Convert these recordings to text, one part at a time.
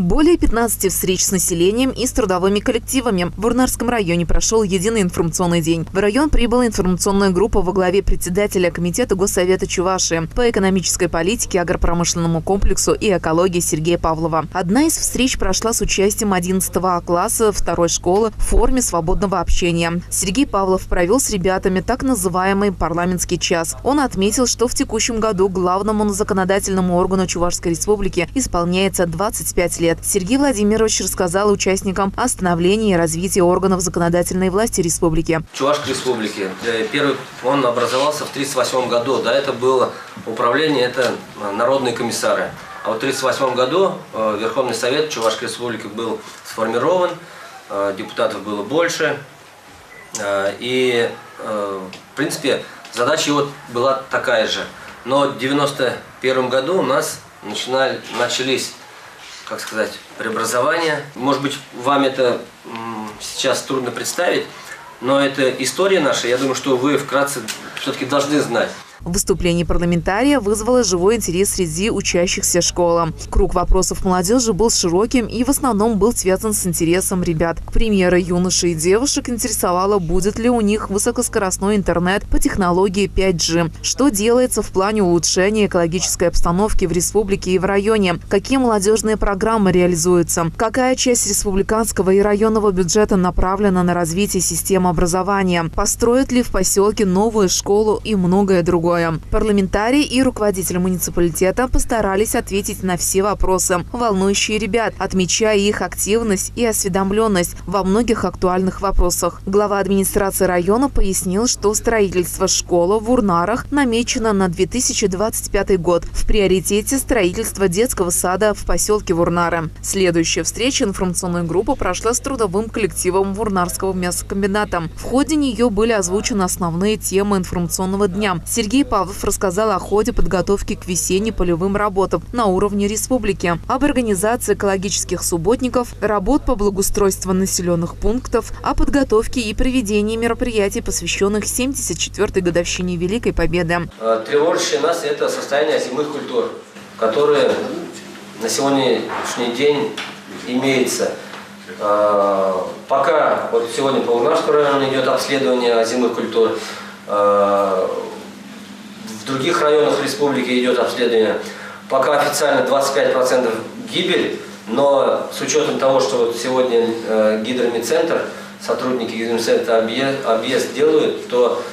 Более 15 встреч с населением и с трудовыми коллективами. В Урнарском районе прошел единый информационный день. В район прибыла информационная группа во главе председателя Комитета Госсовета Чувашии по экономической политике, агропромышленному комплексу и экологии Сергея Павлова. Одна из встреч прошла с участием 11 класса второй школы в форме свободного общения. Сергей Павлов провел с ребятами так называемый парламентский час. Он отметил, что в текущем году главному законодательному органу Чувашской республики исполняется 25 лет. Сергей Владимирович рассказал участникам о становлении и развитии органов законодательной власти республики. Чувашской республики. Первый он образовался в 1938 году. До этого было управление, это народные комиссары. А в 1938 году Верховный Совет Чувашской республики был сформирован, депутатов было больше. И, в принципе, задача его была такая же. Но в 1991 году у нас начались, как сказать, преобразования. Может быть, вам это сейчас трудно представить, но это история наша. Я думаю, что вы вкратце все-таки должны знать. Выступление парламентария вызвало живой интерес среди учащихся школы. Круг вопросов молодежи был широким и в основном был связан с интересом ребят. К примеру, юношей и девушек интересовало, будет ли у них высокоскоростной интернет по технологии 5G, что делается в плане улучшения экологической обстановки в республике и в районе, какие молодежные программы реализуются, какая часть республиканского и районного бюджета направлена на развитие системы образования, построят ли в поселке новую школу и многое другое. Парламентарии и руководители муниципалитета постарались ответить на все вопросы, волнующие ребят, отмечая их активность и осведомленность во многих актуальных вопросах. Глава администрации района пояснил, что строительство школы в Урнарах намечено на 2025 год. В приоритете строительство детского сада в поселке Урнары. Следующая встреча информационной группы прошла с трудовым коллективом Урнарского мясокомбината. В ходе нее были озвучены основные темы информационного дня. Сергей Павлов рассказал о ходе подготовки к весенне-полевым работам на уровне республики, об организации экологических субботников, работ по благоустройству населенных пунктов, о подготовке и проведении мероприятий, посвященных 74-й годовщине Великой Победы. Тревожащее нас – это состояние озимых культур, которые на сегодняшний день имеется. Пока вот сегодня по Урнарскому району идет обследование озимых культур, в других районах республики идет обследование. Пока официально 25% гибель, но с учетом того, что вот сегодня гидромедцентр, сотрудники гидромедцентра объезд делают, то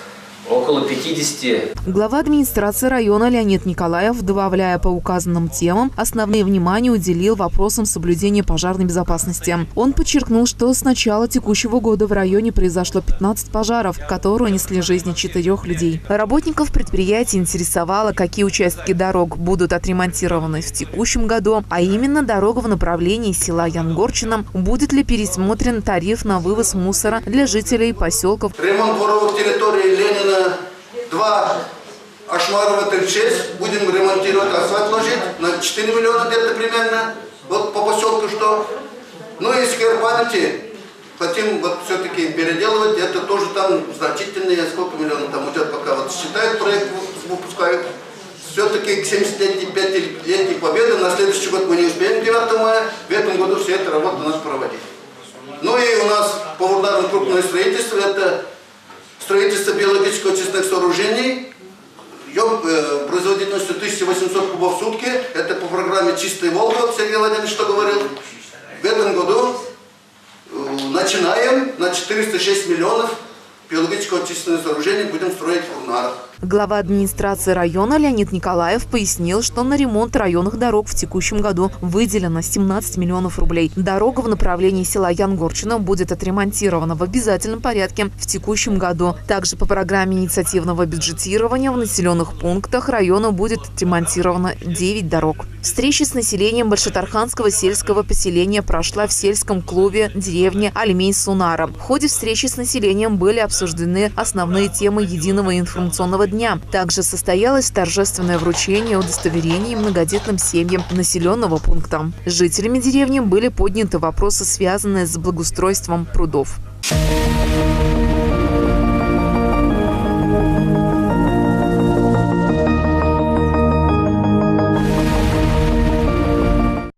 около 50. Глава администрации района Леонид Николаев, добавляя по указанным темам, основное внимание уделил вопросам соблюдения пожарной безопасности. Он подчеркнул, что с начала текущего года в районе произошло 15 пожаров, которые унесли жизни 4 людей. Работников предприятия интересовало, какие участки дорог будут отремонтированы в текущем году, а именно дорога в направлении села Янгорчино, будет ли пересмотрен тариф на вывоз мусора для жителей поселков. Ремонт дворовых территорий Ленина 2, Ашмарова 36, будем ремонтировать, асфальт ложить на 4 миллиона где-то примерно, вот по поселку что. Ну и сквер памяти хотим вот все-таки переделывать, это тоже там значительные, сколько миллионов там уйдет, пока вот считают проект, выпускают. Все-таки к 75-летней победы на следующий год мы не успеем 9 мая, в этом году все это работа у нас проводить. Ну и у нас по Урнару крупное строительство, это строительство биологически очистных сооружений, производительностью 1800 кубов в сутки, это по программе «Чистая Волга», Сергей Владимирович что говорил. В этом году начинаем на 406 миллионов биологически очистных сооружений будем строить в Урнарах. Глава администрации района Леонид Николаев пояснил, что на ремонт районных дорог в текущем году выделено 17 миллионов рублей. Дорога в направлении села Янгорчино будет отремонтирована в обязательном порядке в текущем году. Также по программе инициативного бюджетирования в населенных пунктах района будет отремонтировано 9 дорог. Встреча с населением Большетарханского сельского поселения прошла в сельском клубе деревни Альмей-Сунара. В ходе встречи с населением были обсуждены основные темы единого информационного дня. Также состоялось торжественное вручение удостоверений многодетным семьям населенного пункта. Жителями деревни были подняты вопросы, связанные с благоустройством прудов.